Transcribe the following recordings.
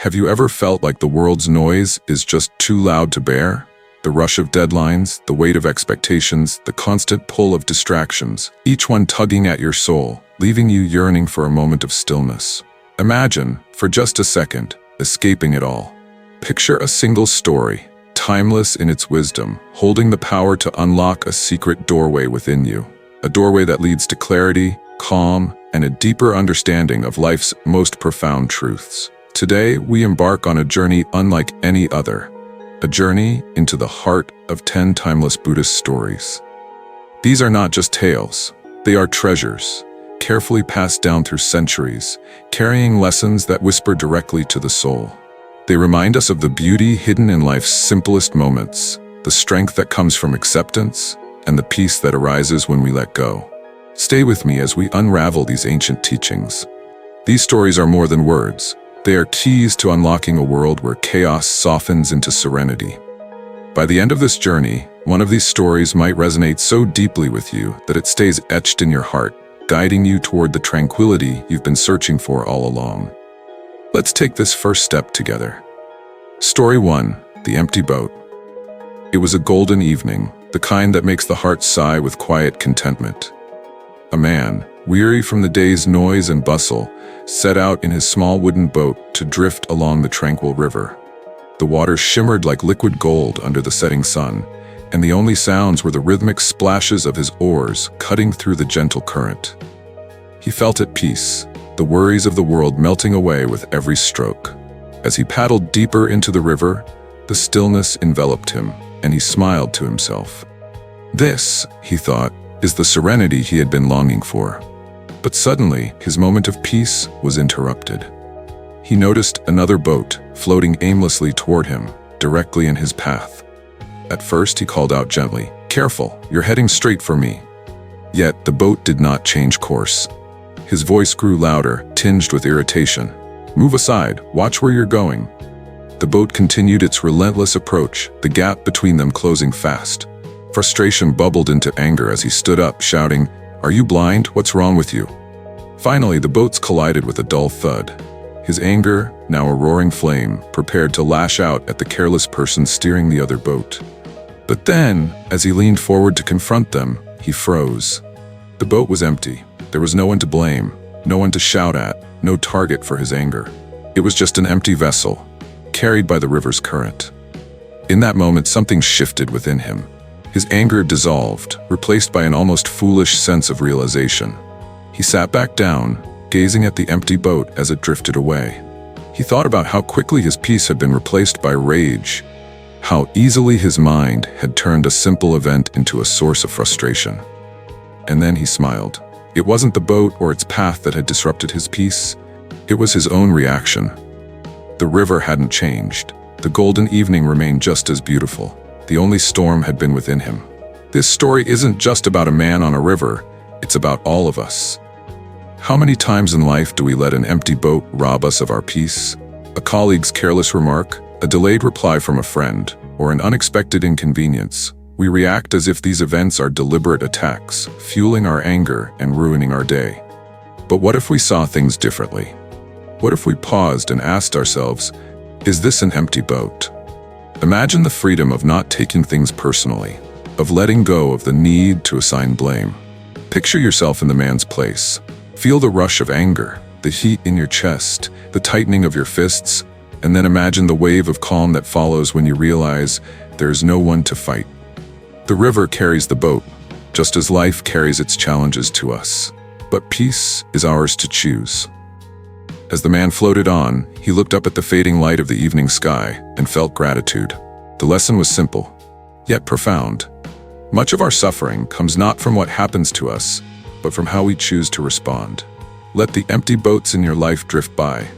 Have you ever felt like the world's noise is just too loud to bear? The rush of deadlines, the weight of expectations, the constant pull of distractions, each one tugging at your soul, leaving you yearning for a moment of stillness. Imagine, for just a second, escaping it all. Picture a single story, timeless in its wisdom, holding the power to unlock a secret doorway within you. A doorway that leads to clarity, calm, and a deeper understanding of life's most profound truths. Today, we embark on a journey unlike any other. A journey into the heart of 10 timeless Buddhist stories. These are not just tales, they are treasures, carefully passed down through centuries, carrying lessons that whisper directly to the soul. They remind us of the beauty hidden in life's simplest moments, the strength that comes from acceptance, and the peace that arises when we let go. Stay with me as we unravel these ancient teachings. These stories are more than words. They are keys to unlocking a world where chaos softens into serenity. By the end of this journey, one of these stories might resonate so deeply with you that it stays etched in your heart, guiding you toward the tranquility you've been searching for all along. Let's take this first step together. Story 1: The Empty Boat. It was a golden evening, the kind that makes the heart sigh with quiet contentment. A man, weary from the day's noise and bustle, set out in his small wooden boat to drift along the tranquil river. The water shimmered like liquid gold under the setting sun, and the only sounds were the rhythmic splashes of his oars cutting through the gentle current. He felt at peace, the worries of the world melting away with every stroke. As he paddled deeper into the river, the stillness enveloped him, and he smiled to himself. This, he thought, is the serenity he had been longing for. But suddenly, his moment of peace was interrupted. He noticed another boat floating aimlessly toward him, directly in his path. At first, he called out gently, "Careful, you're heading straight for me." Yet, the boat did not change course. His voice grew louder, tinged with irritation. "Move aside, watch where you're going." The boat continued its relentless approach, the gap between them closing fast. Frustration bubbled into anger as he stood up, shouting, "Are you blind? What's wrong with you?" Finally, the boats collided with a dull thud. His anger, now a roaring flame, prepared to lash out at the careless person steering the other boat. But then, as he leaned forward to confront them, he froze. The boat was empty. There was no one to blame, no one to shout at, no target for his anger. It was just an empty vessel, carried by the river's current. In that moment, something shifted within him. His anger dissolved, replaced by an almost foolish sense of realization. He sat back down, gazing at the empty boat as it drifted away. He thought about how quickly his peace had been replaced by rage, how easily his mind had turned a simple event into a source of frustration. And then he smiled. It wasn't the boat or its path that had disrupted his peace. It was his own reaction. The river hadn't changed. The golden evening remained just as beautiful. The only storm had been within him. This story isn't just about a man on a river, it's about all of us. How many times in life do we let an empty boat rob us of our peace? A colleague's careless remark, a delayed reply from a friend, or an unexpected inconvenience. We react as if these events are deliberate attacks, fueling our anger and ruining our day. But what if we saw things differently? What if we paused and asked ourselves, is this an empty boat? Imagine the freedom of not taking things personally, of letting go of the need to assign blame. Picture yourself in the man's place. Feel the rush of anger, the heat in your chest, the tightening of your fists, and then imagine the wave of calm that follows when you realize there is no one to fight. The river carries the boat, just as life carries its challenges to us. But peace is ours to choose. As the man floated on, he looked up at the fading light of the evening sky and felt gratitude. The lesson was simple, yet profound. Much of our suffering comes not from what happens to us, but from how we choose to respond. Let the empty boats in your life drift by.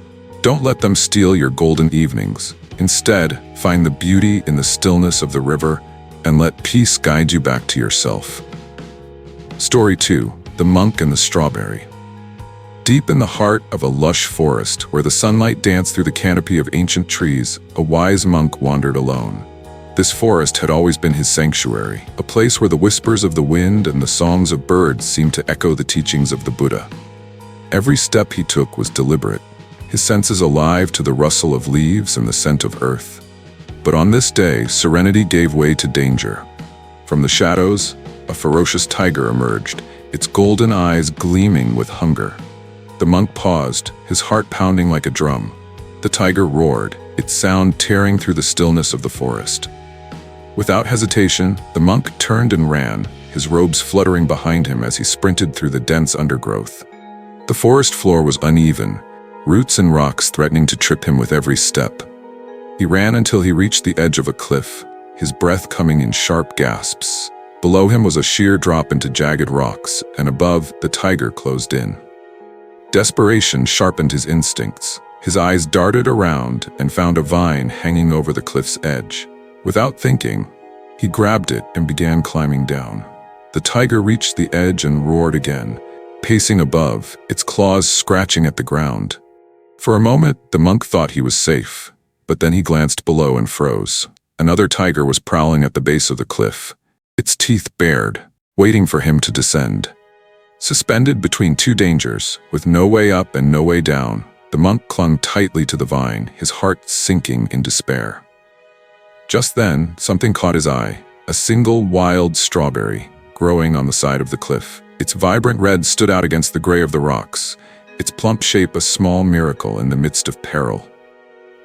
Don't let them steal your golden evenings. Instead, find the beauty in the stillness of the river and let peace guide you back to yourself. Story 2: The Monk and the Strawberry. Deep in the heart of a lush forest where the sunlight danced through the canopy of ancient trees, a wise monk wandered alone. This forest had always been his sanctuary, a place where the whispers of the wind and the songs of birds seemed to echo the teachings of the Buddha. Every step he took was deliberate. his senses alive to the rustle of leaves and the scent of earth. But on this day, serenity gave way to danger. From the shadows, a ferocious tiger emerged, its golden eyes gleaming with hunger. The monk paused, his heart pounding like a drum. The tiger roared, its sound tearing through the stillness of the forest. Without hesitation, the monk turned and ran, his robes fluttering behind him as he sprinted through the dense undergrowth. The forest floor was uneven, roots and rocks threatening to trip him with every step. He ran until he reached the edge of a cliff, his breath coming in sharp gasps. Below him was a sheer drop into jagged rocks, and above, the tiger closed in. Desperation sharpened his instincts. His eyes darted around and found a vine hanging over the cliff's edge. Without thinking, he grabbed it and began climbing down. The tiger reached the edge and roared again, pacing above, its claws scratching at the ground. For a moment, the monk thought he was safe, but then he glanced below and froze. Another tiger was prowling at the base of the cliff, its teeth bared, waiting for him to descend. Suspended between two dangers, with no way up and no way down, the monk clung tightly to the vine, his heart sinking in despair. Just then, something caught his eye, a single wild strawberry growing on the side of the cliff. Its vibrant red stood out against the gray of the rocks, its plump shape a small miracle in the midst of peril.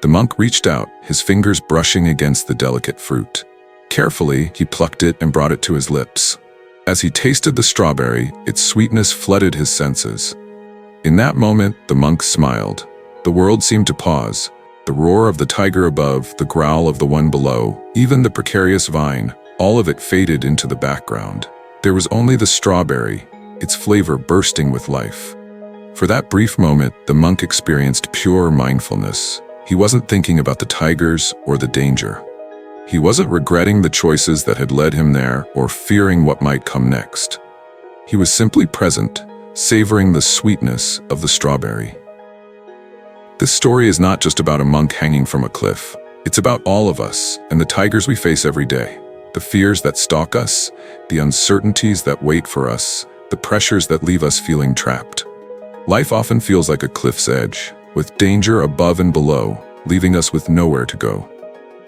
The monk reached out, his fingers brushing against the delicate fruit. Carefully, he plucked it and brought it to his lips. As he tasted the strawberry, its sweetness flooded his senses. In that moment, the monk smiled. The world seemed to pause. The roar of the tiger above, the growl of the one below, even the precarious vine, all of it faded into the background. There was only the strawberry, its flavor bursting with life. For that brief moment, the monk experienced pure mindfulness. He wasn't thinking about the tigers or the danger. He wasn't regretting the choices that had led him there or fearing what might come next. He was simply present, savoring the sweetness of the strawberry. This story is not just about a monk hanging from a cliff. It's about all of us and the tigers we face every day. The fears that stalk us, the uncertainties that wait for us, the pressures that leave us feeling trapped. Life often feels like a cliff's edge, with danger above and below, leaving us with nowhere to go.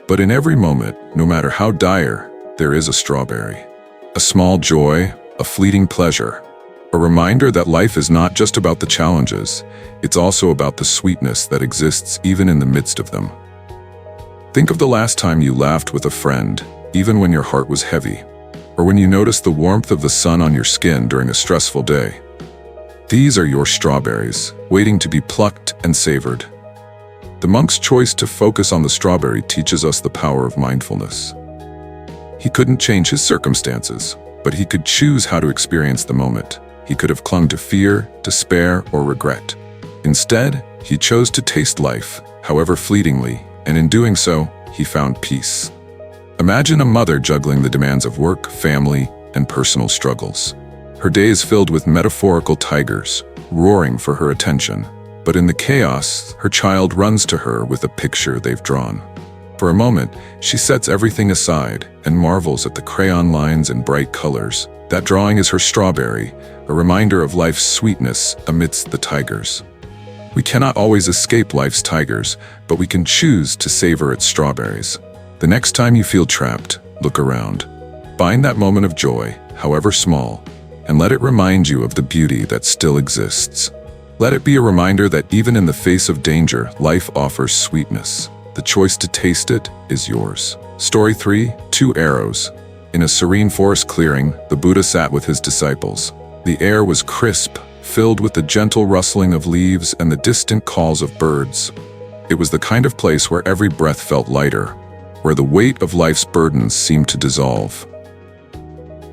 But in every moment, no matter how dire, there is a strawberry. A small joy, a fleeting pleasure, a reminder that life is not just about the challenges, it's also about the sweetness that exists even in the midst of them. Think of the last time you laughed with a friend, even when your heart was heavy, or when you noticed the warmth of the sun on your skin during a stressful day. These are your strawberries, waiting to be plucked and savored. The monk's choice to focus on the strawberry teaches us the power of mindfulness. He couldn't change his circumstances, but he could choose how to experience the moment. He could have clung to fear, despair, or regret. Instead, he chose to taste life, however fleetingly, and in doing so, he found peace. Imagine a mother juggling the demands of work, family, and personal struggles. Her day is filled with metaphorical tigers, roaring for her attention. But in the chaos, her child runs to her with a picture they've drawn. For a moment, she sets everything aside and marvels at the crayon lines and bright colors. That drawing is her strawberry, a reminder of life's sweetness amidst the tigers. We cannot always escape life's tigers, but we can choose to savor its strawberries. The next time you feel trapped, look around. Find that moment of joy, however small, and let it remind you of the beauty that still exists. Let it be a reminder that even in the face of danger, life offers sweetness. The choice to taste it is yours. Story 3, 2 Arrows. In a serene forest clearing, the Buddha sat with his disciples. The air was crisp, filled with the gentle rustling of leaves and the distant calls of birds. It was the kind of place where every breath felt lighter, where the weight of life's burdens seemed to dissolve.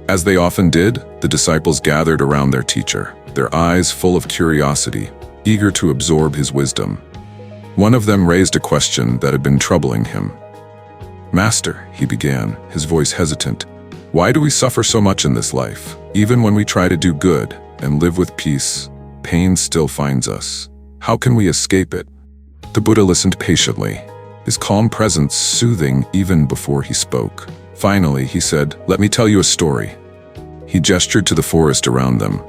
As they often did, the disciples gathered around their teacher, their eyes full of curiosity, eager to absorb his wisdom. One of them raised a question that had been troubling him. "Master," he began, his voice hesitant, "why do we suffer so much in this life? Even when we try to do good and live with peace, pain still finds us. How can we escape it?" The Buddha listened patiently, his calm presence soothing even before he spoke. Finally, he said, "Let me tell you a story." He gestured to the forest around them.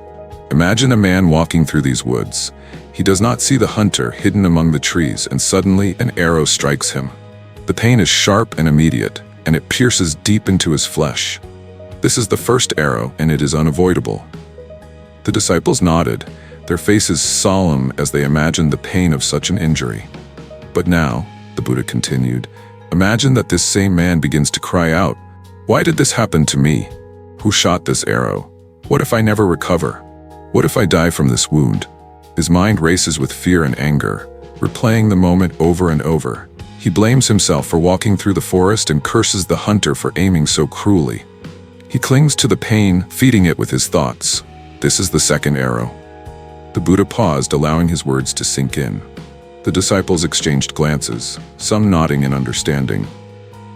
Imagine a man walking through these woods. He He does not see the hunter hidden among the trees, and suddenly an arrow strikes him. The pain is sharp and immediate, and it pierces deep into his flesh. This is the first arrow, and it is unavoidable. The disciples nodded, their faces solemn as they imagined the pain of such an injury. But now, the Buddha continued, imagine that this same man begins to cry out, "Why did this happen to me? Who shot this arrow? What if I never recover? What if I die from this wound?" His mind races with fear and anger, replaying the moment over and over. He blames himself for walking through the forest and curses the hunter for aiming so cruelly. He clings to the pain, feeding it with his thoughts. This is the second arrow. The Buddha paused, allowing his words to sink in. The disciples exchanged glances, some nodding in understanding.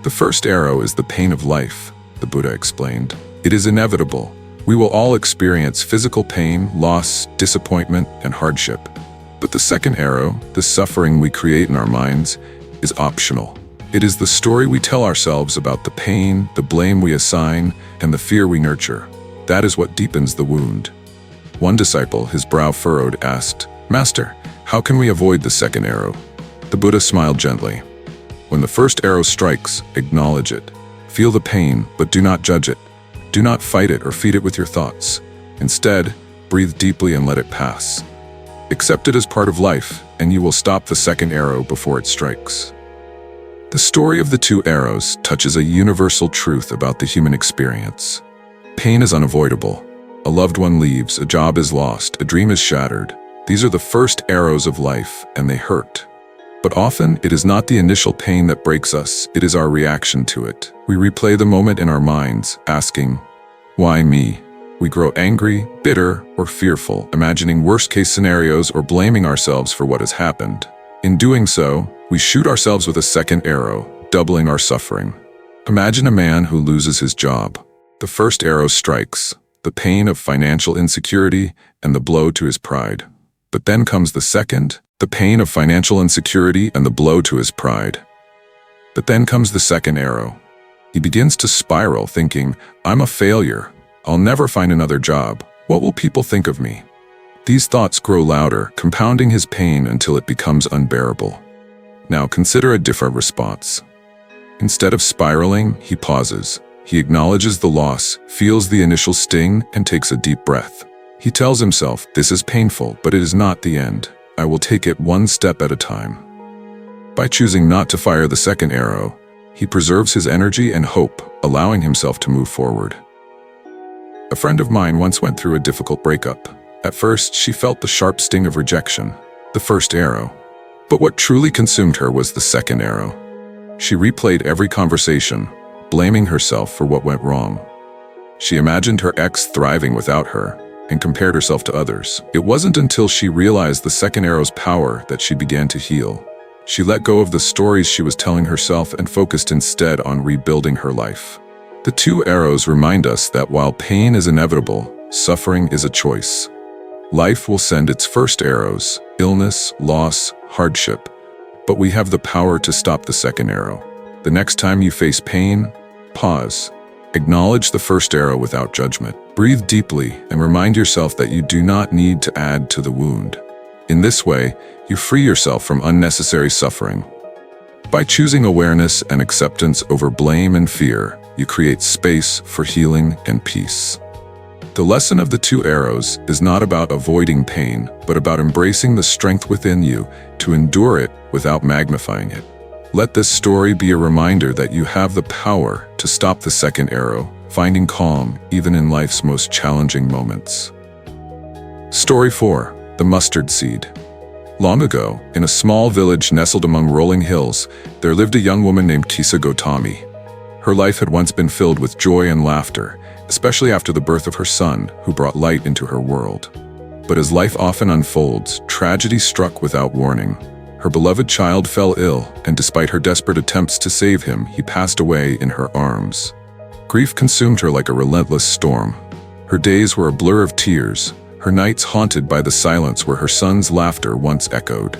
The first arrow is the pain of life, the Buddha explained. It is inevitable. We will all experience physical pain, loss, disappointment, and hardship. But the second arrow, the suffering we create in our minds, is optional. It is the story we tell ourselves about the pain, the blame we assign, and the fear we nurture. That is what deepens the wound. One disciple, his brow furrowed, asked, "Master, how can we avoid the second arrow?" The Buddha smiled gently. When the first arrow strikes, acknowledge it. Feel the pain, but do not judge it. Do not fight it or feed it with your thoughts. Instead, breathe deeply and let it pass. Accept it as part of life, and you will stop the second arrow before it strikes. The story of the two arrows touches a universal truth about the human experience. Pain is unavoidable. A loved one leaves, a job is lost, a dream is shattered. These are the first arrows of life, and they hurt. But often, it is not the initial pain that breaks us, it is our reaction to it. We replay the moment in our minds, asking, "Why me?" We grow angry, bitter, or fearful, imagining worst-case scenarios or blaming ourselves for what has happened. In doing so, we shoot ourselves with a second arrow, doubling our suffering. Imagine a man who loses his job. The first arrow strikes, the pain of financial insecurity and the blow to his pride. But then comes the second, the pain of financial insecurity and the blow to his pride. But then comes the second arrow. He begins to spiral, thinking, "I'm a failure. I'll never find another job. What will people think of me?" These thoughts grow louder, compounding his pain until it becomes unbearable. Now consider a different response. Instead of spiraling, he pauses. He acknowledges the loss, feels the initial sting, and takes a deep breath. He tells himself, "This is painful, but it is not the end. I will take it one step at a time." By choosing not to fire the second arrow, he preserves his energy and hope, allowing himself to move forward. A friend of mine once went through a difficult breakup. At first, she felt the sharp sting of rejection, the first arrow. But what truly consumed her was the second arrow. She replayed every conversation, blaming herself for what went wrong. She imagined her ex thriving without her, and compared herself to others. It wasn't until she realized the second arrow's power that she began to heal. She let go of the stories she was telling herself and focused instead on rebuilding her life. The two arrows remind us that while pain is inevitable, suffering is a choice. Life will send its first arrows, illness, loss, hardship, but we have the power to stop the second arrow. The next time you face pain, pause. Acknowledge the first arrow without judgment. Breathe deeply and remind yourself that you do not need to add to the wound. In this way, you free yourself from unnecessary suffering. By choosing awareness and acceptance over blame and fear, you create space for healing and peace. The lesson of the two arrows is not about avoiding pain, but about embracing the strength within you to endure it without magnifying it. Let this story be a reminder that you have the power to stop the second arrow, finding calm even in life's most challenging moments. Story 4. The Mustard Seed. Long ago, in a small village nestled among rolling hills, there lived a young woman named Tisa Gotami. Her life had once been filled with joy and laughter, especially after the birth of her son, who brought light into her world. But as life often unfolds, tragedy struck without warning. Her beloved child fell ill, and despite her desperate attempts to save him, he passed away in her arms. Grief consumed her like a relentless storm. Her days were a blur of tears, her nights haunted by the silence where her son's laughter once echoed.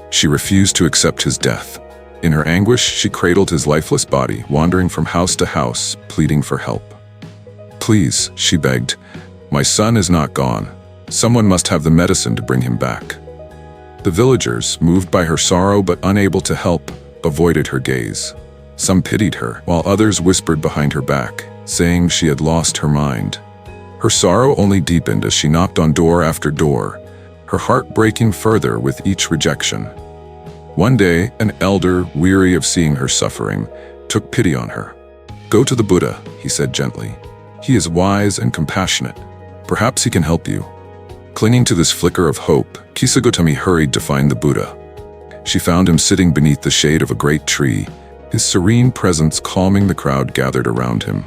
She refused to accept his death. In her anguish, she cradled his lifeless body, wandering from house to house, pleading for help. "Please," she begged, "my son is not gone. Someone must have the medicine to bring him back." The villagers, moved by her sorrow but unable to help, avoided her gaze. Some pitied her, while others whispered behind her back, saying she had lost her mind. Her sorrow only deepened as she knocked on door after door, her heart breaking further with each rejection. One day, an elder, weary of seeing her suffering, took pity on her. "Go to the Buddha," he said gently. "He is wise and compassionate. Perhaps he can help you." Clinging to this flicker of hope, Kisagotami hurried to find the Buddha. She found him sitting beneath the shade of a great tree, his serene presence calming the crowd gathered around him.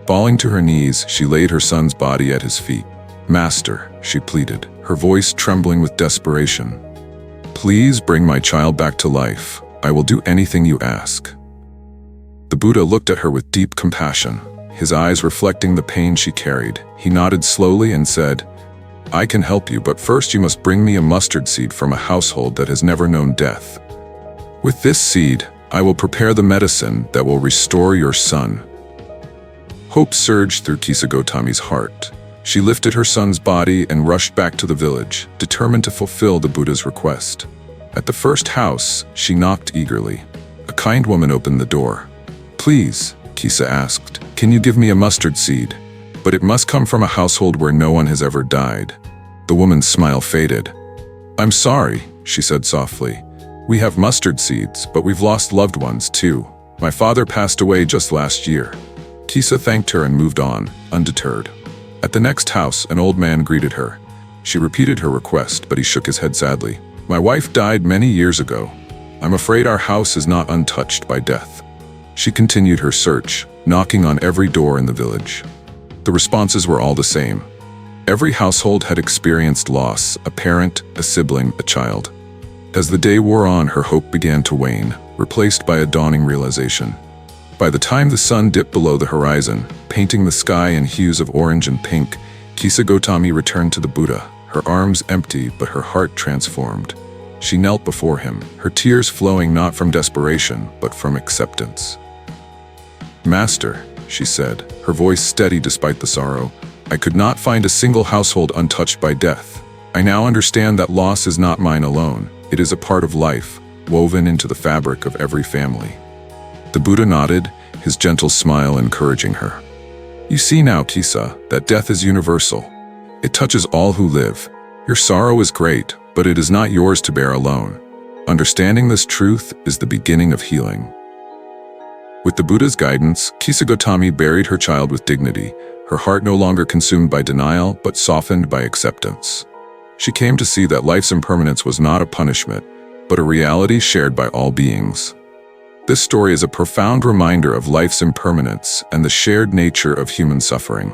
Falling to her knees, she laid her son's body at his feet. "Master," she pleaded, her voice trembling with desperation. "Please bring my child back to life. I will do anything you ask." The Buddha looked at her with deep compassion, his eyes reflecting the pain she carried. He nodded slowly and said, "I can help you, but first you must bring me a mustard seed from a household that has never known death. With this seed, I will prepare the medicine that will restore your son." Hope surged through Kisagotami's heart. She lifted her son's body and rushed back to the village, determined to fulfill the Buddha's request. At the first house, she knocked eagerly. A kind woman opened the door. "Please," Kisa asked, "can you give me a mustard seed? But it must come from a household where no one has ever died." The woman's smile faded. "I'm sorry," she said softly. "We have mustard seeds, but we've lost loved ones too. My father passed away just last year." Kisa thanked her and moved on, undeterred. At the next house, an old man greeted her. She repeated her request, but he shook his head sadly. "My wife died many years ago. I'm afraid our house is not untouched by death." She continued her search, knocking on every door in the village. The responses were all the same. Every household had experienced loss, a parent, a sibling, a child. As the day wore on, her hope began to wane, replaced by a dawning realization. By the time the sun dipped below the horizon, painting the sky in hues of orange and pink, Kisagotami returned to the Buddha, her arms empty but her heart transformed. She knelt before him, her tears flowing not from desperation but from acceptance. "Master," she said, her voice steady despite the sorrow, "I could not find a single household untouched by death. I now understand that loss is not mine alone. It is a part of life, woven into the fabric of every family." The Buddha nodded, his gentle smile encouraging her. "You see now, Kisa, that death is universal. It touches all who live. Your sorrow is great, but it is not yours to bear alone. Understanding this truth is the beginning of healing." With the Buddha's guidance, Kisagotami buried her child with dignity, her heart no longer consumed by denial but softened by acceptance. She came to see that life's impermanence was not a punishment, but a reality shared by all beings. This story is a profound reminder of life's impermanence and the shared nature of human suffering.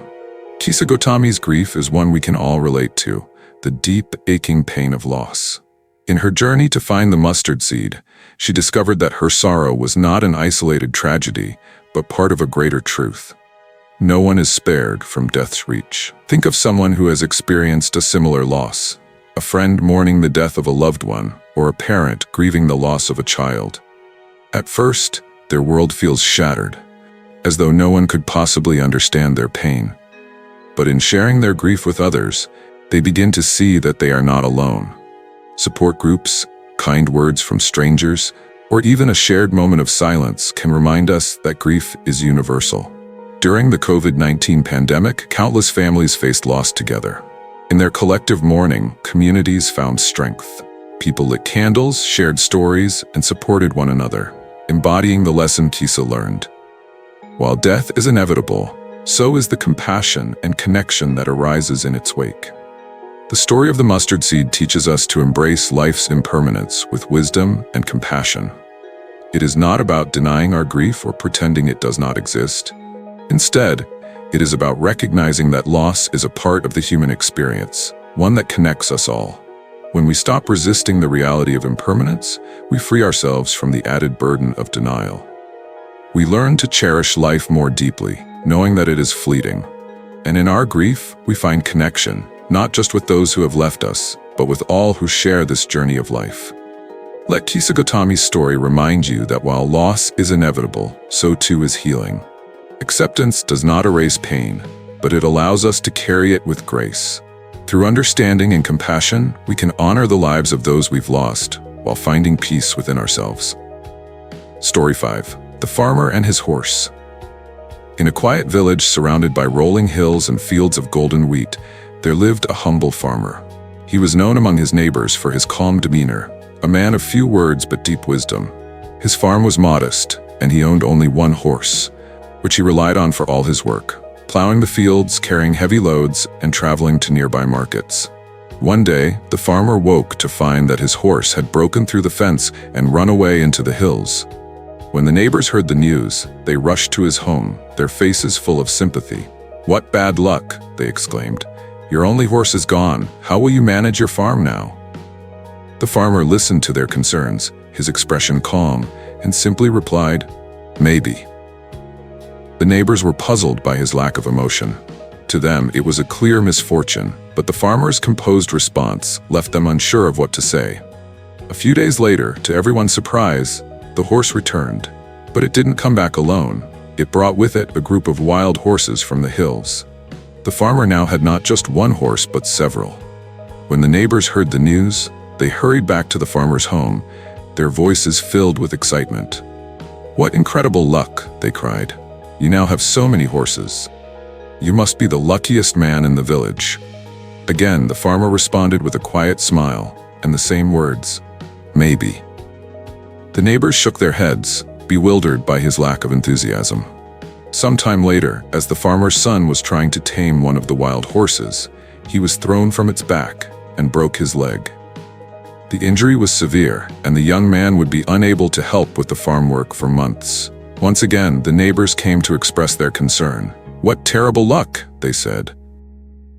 Kisagotami's grief is one we can all relate to, the deep, aching pain of loss. In her journey to find the mustard seed, she discovered that her sorrow was not an isolated tragedy, but part of a greater truth. No one is spared from death's reach. Think of someone who has experienced a similar loss, a friend mourning the death of a loved one, or a parent grieving the loss of a child. At first, their world feels shattered, as though no one could possibly understand their pain. But in sharing their grief with others, they begin to see that they are not alone. Support groups, kind words from strangers, or even a shared moment of silence can remind us that grief is universal. During the COVID-19 pandemic, countless families faced loss together. In their collective mourning, communities found strength. People lit candles, shared stories, and supported one another, embodying the lesson Kisa learned. While death is inevitable, so is the compassion and connection that arises in its wake. The story of the mustard seed teaches us to embrace life's impermanence with wisdom and compassion. It is not about denying our grief or pretending it does not exist. Instead, it is about recognizing that loss is a part of the human experience, one that connects us all. When we stop resisting the reality of impermanence, we free ourselves from the added burden of denial. We learn to cherish life more deeply, knowing that it is fleeting. And in our grief, we find connection, not just with those who have left us, but with all who share this journey of life. Let Kisagotami's story remind you that while loss is inevitable, so too is healing. Acceptance does not erase pain, but it allows us to carry it with grace. Through understanding and compassion, we can honor the lives of those we've lost while finding peace within ourselves. Story 5. The Farmer and His Horse. In a quiet village surrounded by rolling hills and fields of golden wheat, there lived a humble farmer. He was known among his neighbors for his calm demeanor, a man of few words but deep wisdom. His farm was modest, and he owned only one horse, which he relied on for all his work, plowing the fields, carrying heavy loads, and traveling to nearby markets. One day, the farmer woke to find that his horse had broken through the fence and run away into the hills. When the neighbors heard the news, they rushed to his home, their faces full of sympathy. "What bad luck," they exclaimed. "Your only horse is gone. How will you manage your farm now?" The farmer listened to their concerns, his expression calm, and simply replied, "Maybe." The neighbors were puzzled by his lack of emotion. To them, it was a clear misfortune, but the farmer's composed response left them unsure of what to say. A few days later, to everyone's surprise, the horse returned, but it didn't come back alone. It brought with it a group of wild horses from the hills. The farmer now had not just one horse, but several. When the neighbors heard the news, they hurried back to the farmer's home, their voices filled with excitement. "What incredible luck," they cried. "You now have so many horses. You must be the luckiest man in the village." Again, the farmer responded with a quiet smile and the same words, "Maybe." The neighbors shook their heads, bewildered by his lack of enthusiasm. Sometime later, as the farmer's son was trying to tame one of the wild horses, he was thrown from its back and broke his leg. The injury was severe, and the young man would be unable to help with the farm work for months. Once again, the neighbors came to express their concern. "What terrible luck," they said.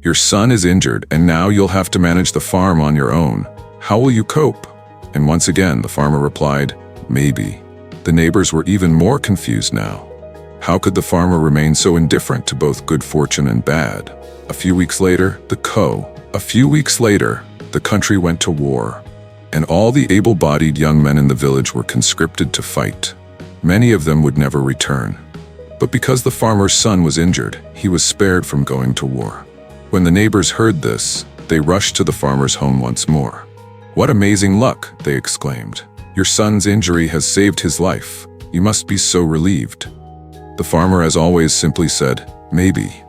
"Your son is injured, and now you'll have to manage the farm on your own. How will you cope?" And once again, the farmer replied, "Maybe." The neighbors were even more confused now. How could the farmer remain so indifferent to both good fortune and bad? A few weeks later, the country went to war, and all the able-bodied young men in the village were conscripted to fight. Many of them would never return. But because the farmer's son was injured, he was spared from going to war. When the neighbors heard this, they rushed to the farmer's home once more. "What amazing luck," they exclaimed. "Your son's injury has saved his life. You must be so relieved." The farmer, as always, simply said, "Maybe."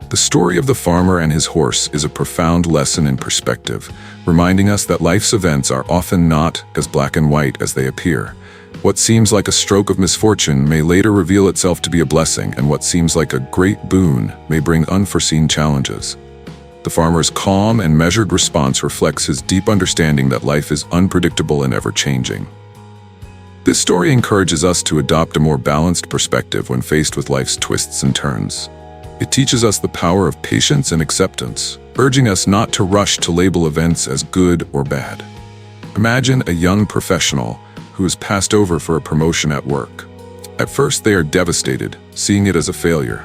The story of the farmer and his horse is a profound lesson in perspective, reminding us that life's events are often not as black and white as they appear. What seems like a stroke of misfortune may later reveal itself to be a blessing, and what seems like a great boon may bring unforeseen challenges. The farmer's calm and measured response reflects his deep understanding that life is unpredictable and ever-changing. This story encourages us to adopt a more balanced perspective when faced with life's twists and turns. It teaches us the power of patience and acceptance, urging us not to rush to label events as good or bad. Imagine a young professional who is passed over for a promotion at work. At first, they are devastated, seeing it as a failure.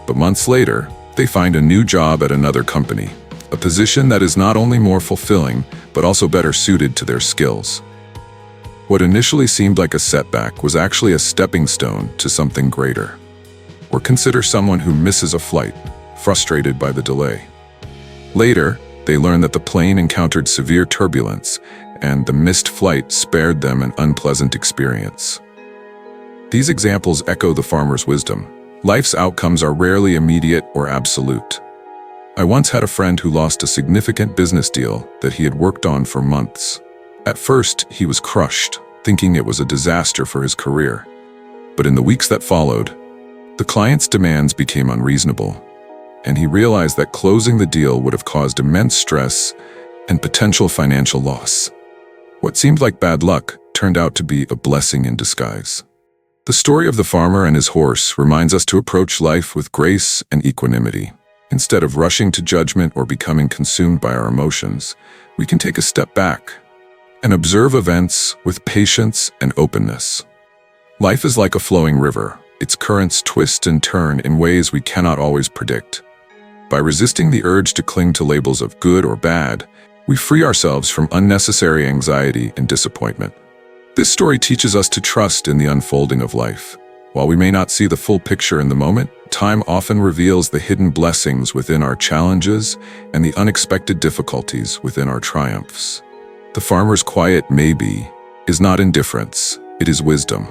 But months later, they find a new job at another company, a position that is not only more fulfilling, but also better suited to their skills. What initially seemed like a setback was actually a stepping stone to something greater. Or consider someone who misses a flight, frustrated by the delay. Later, they learn that the plane encountered severe turbulence, and the missed flight spared them an unpleasant experience. These examples echo the farmer's wisdom. Life's outcomes are rarely immediate or absolute. I once had a friend who lost a significant business deal that he had worked on for months. At first, he was crushed, thinking it was a disaster for his career. But in the weeks that followed, the client's demands became unreasonable, and he realized that closing the deal would have caused immense stress and potential financial loss. What seemed like bad luck turned out to be a blessing in disguise. The story of the farmer and his horse reminds us to approach life with grace and equanimity. Instead of rushing to judgment or becoming consumed by our emotions, we can take a step back and observe events with patience and openness. Life is like a flowing river. Its currents twist and turn in ways we cannot always predict. By resisting the urge to cling to labels of good or bad, we free ourselves from unnecessary anxiety and disappointment. This story teaches us to trust in the unfolding of life, While we may not see the full picture in the moment, time often reveals the hidden blessings within our challenges and the unexpected difficulties within our triumphs. The farmer's quiet maybe is not indifference, it is wisdom.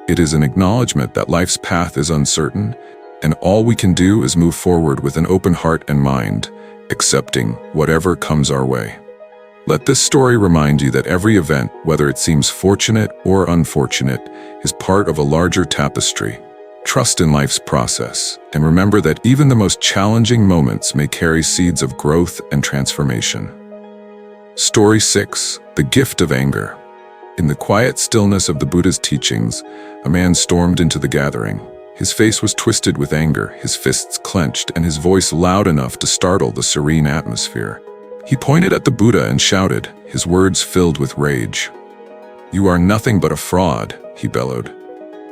It is an acknowledgement that life's path is uncertain, and all we can do is move forward with an open heart and mind, accepting whatever comes our way. Let this story remind you that every event, whether it seems fortunate or unfortunate, is part of a larger tapestry. Trust in life's process, and remember that even the most challenging moments may carry seeds of growth and transformation. Story 6: The Gift of Anger. In the quiet stillness of the Buddha's teachings, a man stormed into the gathering. His face was twisted with anger, his fists clenched, and his voice loud enough to startle the serene atmosphere. He pointed at the Buddha and shouted, his words filled with rage. "You are nothing but a fraud," he bellowed.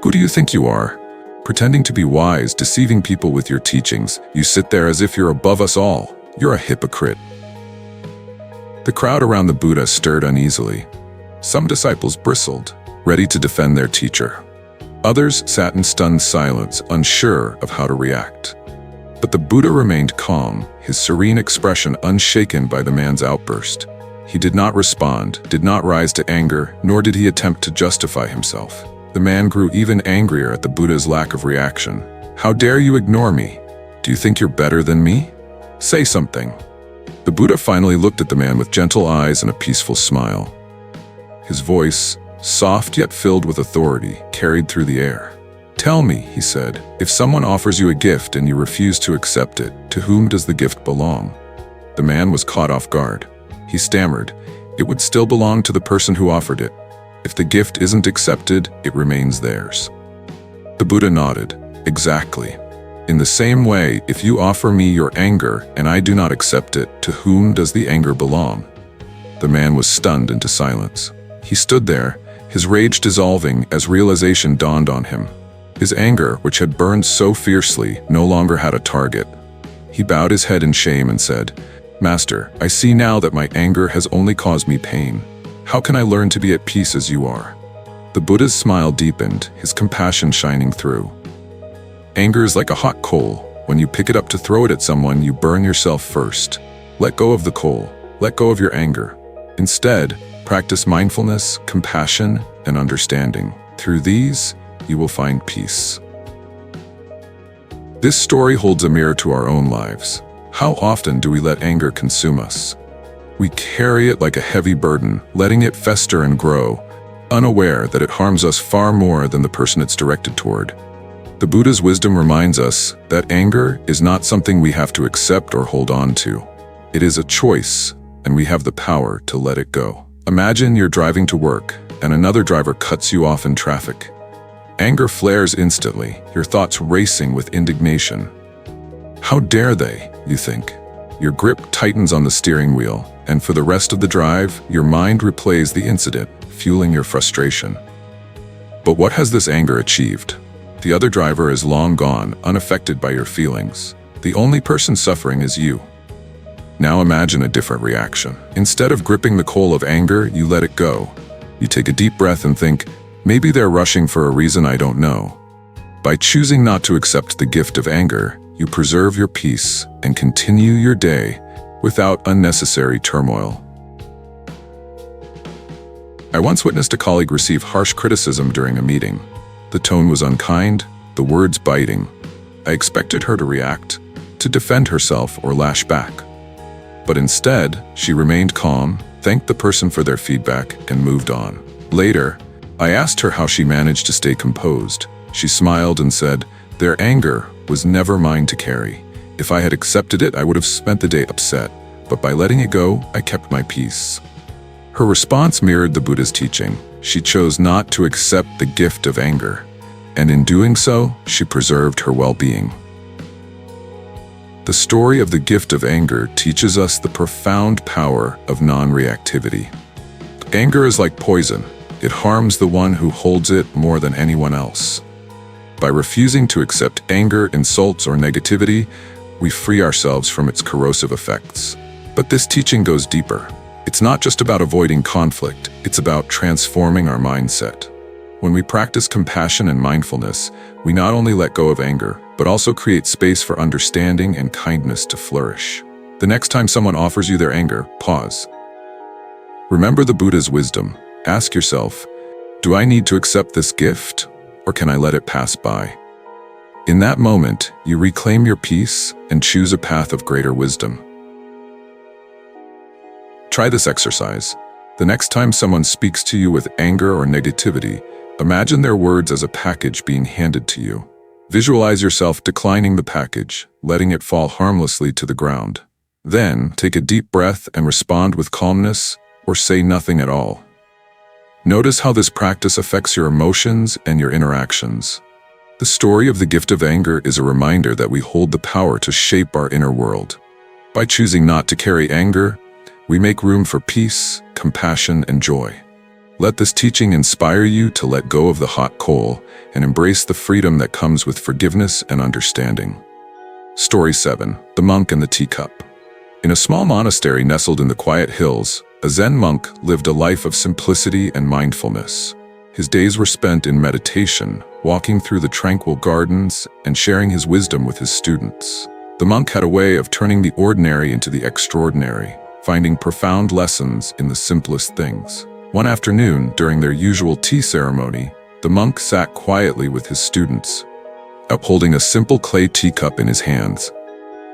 "Who do you think you are? Pretending to be wise, deceiving people with your teachings, you sit there as if you're above us all. You're a hypocrite." The crowd around the Buddha stirred uneasily. Some disciples bristled, ready to defend their teacher. Others sat in stunned silence, unsure of how to react. But the Buddha remained calm, his serene expression unshaken by the man's outburst. He did not respond, did not rise to anger, nor did he attempt to justify himself. The man grew even angrier at the Buddha's lack of reaction. "How dare you ignore me? Do you think you're better than me? Say something." The Buddha finally looked at the man with gentle eyes and a peaceful smile. His voice, soft yet filled with authority, carried through the air. "Tell me," he said, "if someone offers you a gift and you refuse to accept it, to whom does the gift belong?" The man was caught off guard. He stammered, "It would still belong to the person who offered it. If the gift isn't accepted, it remains theirs." The Buddha nodded. "Exactly. In the same way, if you offer me your anger and I do not accept it, to whom does the anger belong?" The man was stunned into silence. He stood there, his rage dissolving as realization dawned on him. His anger, which had burned so fiercely, no longer had a target. He bowed his head in shame and said, "Master, I see now that my anger has only caused me pain. How can I learn to be at peace as you are?" The Buddha's smile deepened, his compassion shining through. "Anger is like a hot coal. When you pick it up to throw it at someone, you burn yourself first. Let go of the coal. Let go of your anger. Instead, practice mindfulness, compassion, and understanding. Through these, you will find peace." This story holds a mirror to our own lives. How often do we let anger consume us? We carry it like a heavy burden, letting it fester and grow, unaware that it harms us far more than the person it's directed toward. The Buddha's wisdom reminds us that anger is not something we have to accept or hold on to. It is a choice, and we have the power to let it go. Imagine you're driving to work, and another driver cuts you off in traffic. Anger flares instantly, your thoughts racing with indignation. How dare they, you think? Your grip tightens on the steering wheel, and for the rest of the drive, your mind replays the incident, fueling your frustration. But what has this anger achieved? The other driver is long gone, unaffected by your feelings. The only person suffering is you. Now imagine a different reaction. Instead of gripping the coal of anger, you let it go. You take a deep breath and think, maybe they're rushing for a reason I don't know. By choosing not to accept the gift of anger, you preserve your peace and continue your day without unnecessary turmoil. I once witnessed a colleague receive harsh criticism during a meeting. The tone was unkind, the words biting. I expected her to react, to defend herself or lash back. But instead, she remained calm, thanked the person for their feedback, and moved on. Later, I asked her how she managed to stay composed. She smiled and said, "Their anger was never mine to carry. If I had accepted it, I would have spent the day upset. But by letting it go, I kept my peace." Her response mirrored the Buddha's teaching. She chose not to accept the gift of anger, and in doing so, she preserved her well-being. The story of the gift of anger teaches us the profound power of non-reactivity. Anger is like poison. It harms the one who holds it more than anyone else. By refusing to accept anger, insults, or negativity, we free ourselves from its corrosive effects. But this teaching goes deeper. It's not just about avoiding conflict, it's about transforming our mindset. When we practice compassion and mindfulness, we not only let go of anger, but also create space for understanding and kindness to flourish. The next time someone offers you their anger, pause. Remember the Buddha's wisdom. Ask yourself, do I need to accept this gift, or can I let it pass by? In that moment, you reclaim your peace and choose a path of greater wisdom. Try this exercise. The next time someone speaks to you with anger or negativity, imagine their words as a package being handed to you. Visualize yourself declining the package, letting it fall harmlessly to the ground. Then, take a deep breath and respond with calmness, or say nothing at all. Notice how this practice affects your emotions and your interactions. The story of the gift of anger is a reminder that we hold the power to shape our inner world. By choosing not to carry anger, we make room for peace, compassion, and joy. Let this teaching inspire you to let go of the hot coal and embrace the freedom that comes with forgiveness and understanding. Story 7. The Monk and the Teacup. In a small monastery nestled in the quiet hills, a Zen monk lived a life of simplicity and mindfulness. His days were spent in meditation, walking through the tranquil gardens and sharing his wisdom with his students. The monk had a way of turning the ordinary into the extraordinary, finding profound lessons in the simplest things. One afternoon, during their usual tea ceremony, the monk sat quietly with his students, upholding a simple clay teacup in his hands.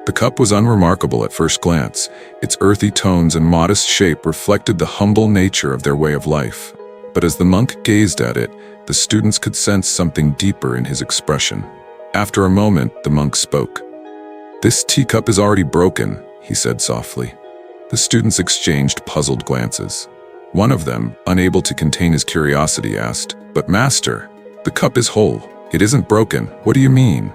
The cup was unremarkable at first glance. Its earthy tones and modest shape reflected the humble nature of their way of life. But as the monk gazed at it, the students could sense something deeper in his expression. After a moment, the monk spoke. "This teacup is already broken," he said softly. The students exchanged puzzled glances. One of them, unable to contain his curiosity, asked, "But master, the cup is whole. It isn't broken. What do you mean?"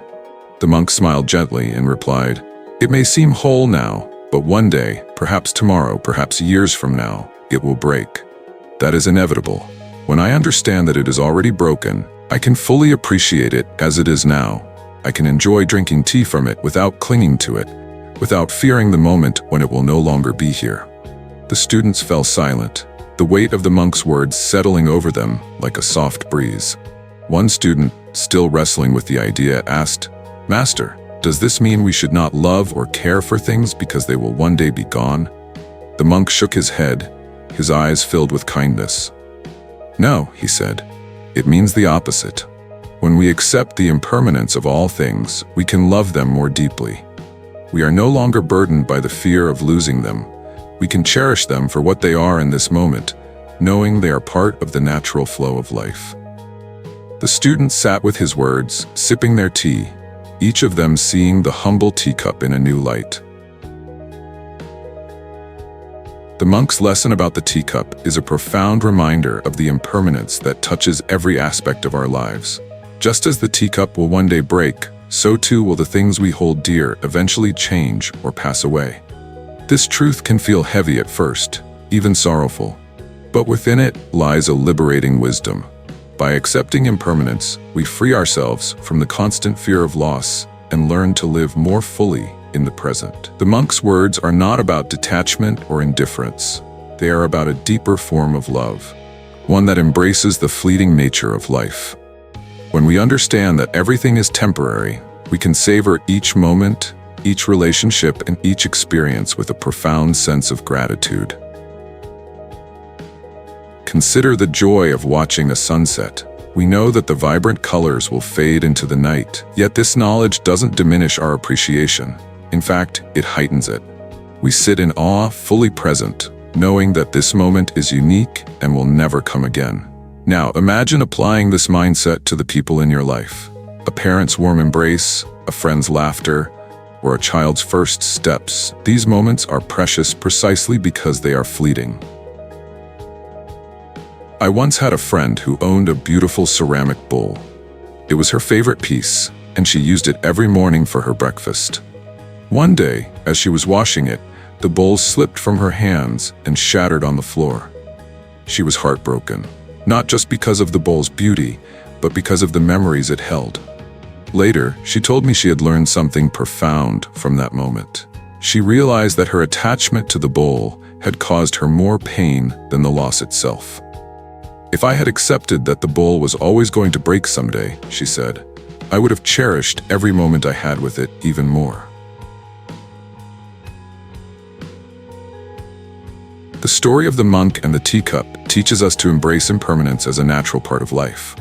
The monk smiled gently and replied, "It may seem whole now, but one day, perhaps tomorrow, perhaps years from now, it will break. That is inevitable. When I understand that it is already broken, I can fully appreciate it as it is now. I can enjoy drinking tea from it without clinging to it, without fearing the moment when it will no longer be here." The students fell silent, the weight of the monk's words settling over them like a soft breeze. One student, still wrestling with the idea, asked, "Master, does this mean we should not love or care for things because they will one day be gone?" The monk shook his head, his eyes filled with kindness. "No," he said, "it means the opposite. When we accept the impermanence of all things, we can love them more deeply. We are no longer burdened by the fear of losing them. We can cherish them for what they are in this moment, knowing they are part of the natural flow of life." The students sat with his words, sipping their tea, each of them seeing the humble teacup in a new light. The monk's lesson about the teacup is a profound reminder of the impermanence that touches every aspect of our lives. Just as the teacup will one day break, so too will the things we hold dear eventually change or pass away. This truth can feel heavy at first, even sorrowful, but within it lies a liberating wisdom. By accepting impermanence, we free ourselves from the constant fear of loss and learn to live more fully in the present. The monk's words are not about detachment or indifference. They are about a deeper form of love, one that embraces the fleeting nature of life. When we understand that everything is temporary, we can savor each moment, each relationship, and each experience with a profound sense of gratitude. Consider the joy of watching a sunset. We know that the vibrant colors will fade into the night, yet this knowledge doesn't diminish our appreciation. In fact, it heightens it. We sit in awe, fully present, knowing that this moment is unique and will never come again. Now, imagine applying this mindset to the people in your life. A parent's warm embrace, a friend's laughter, or a child's first steps. These moments are precious precisely because they are fleeting. I once had a friend who owned a beautiful ceramic bowl. It was her favorite piece, and she used it every morning for her breakfast. One day, as she was washing it, the bowl slipped from her hands and shattered on the floor. She was heartbroken, not just because of the bowl's beauty, but because of the memories it held. Later, she told me she had learned something profound from that moment. She realized that her attachment to the bowl had caused her more pain than the loss itself. If I had accepted that the bowl was always going to break someday, she said, I would have cherished every moment I had with it even more. The story of the monk and the teacup teaches us to embrace impermanence as a natural part of life.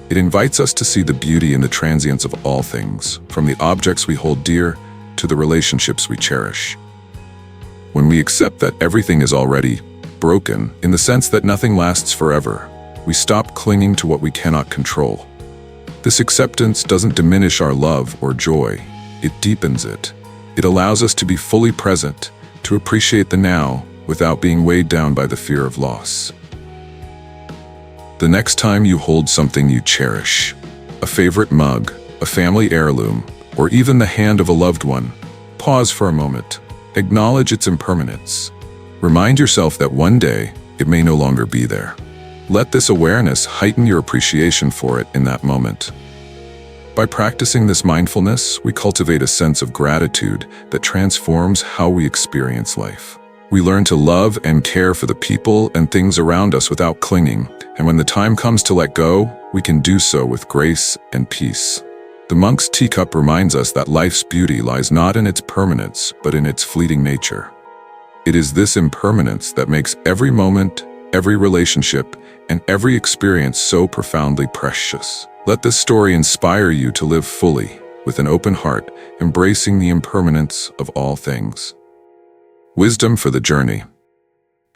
It invites us to see the beauty in the transience of all things, from the objects we hold dear to the relationships we cherish. When we accept that everything is already broken, in the sense that nothing lasts forever, we stop clinging to what we cannot control. This acceptance doesn't diminish our love or joy, it deepens it. It allows us to be fully present, to appreciate the now without being weighed down by the fear of loss. The next time you hold something you cherish, a favorite mug, a family heirloom, or even the hand of a loved one, pause for a moment. Acknowledge its impermanence. Remind yourself that one day it may no longer be there. Let this awareness heighten your appreciation for it in that moment. By practicing this mindfulness, we cultivate a sense of gratitude that transforms how we experience life. We learn to love and care for the people and things around us without clinging, and when the time comes to let go, we can do so with grace and peace. The monk's teacup reminds us that life's beauty lies not in its permanence, but in its fleeting nature. It is this impermanence that makes every moment, every relationship, and every experience so profoundly precious. Let this story inspire you to live fully, with an open heart, embracing the impermanence of all things. Wisdom for the journey.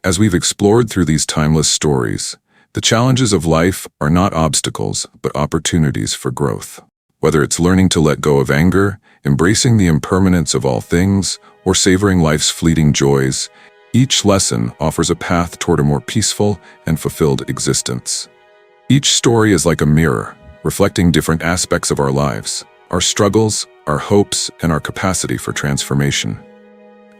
As we've explored through these timeless stories, the challenges of life are not obstacles, but opportunities for growth. Whether it's learning to let go of anger, embracing the impermanence of all things, or savoring life's fleeting joys, each lesson offers a path toward a more peaceful and fulfilled existence. Each story is like a mirror, reflecting different aspects of our lives, our struggles, our hopes, and our capacity for transformation.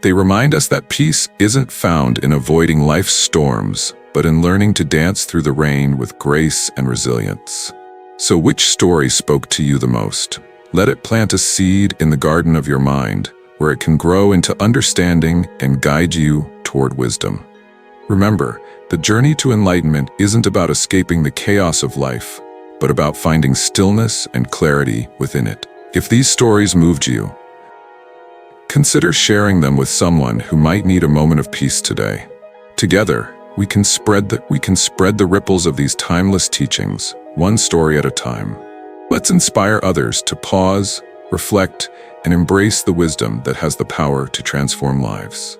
They remind us that peace isn't found in avoiding life's storms, but in learning to dance through the rain with grace and resilience. So which story spoke to you the most? Let it plant a seed in the garden of your mind, where it can grow into understanding and guide you toward wisdom. Remember, the journey to enlightenment isn't about escaping the chaos of life, but about finding stillness and clarity within it. If these stories moved you, consider sharing them with someone who might need a moment of peace today. Together, we can spread the ripples of these timeless teachings, one story at a time. Let's inspire others to pause, reflect, and embrace the wisdom that has the power to transform lives.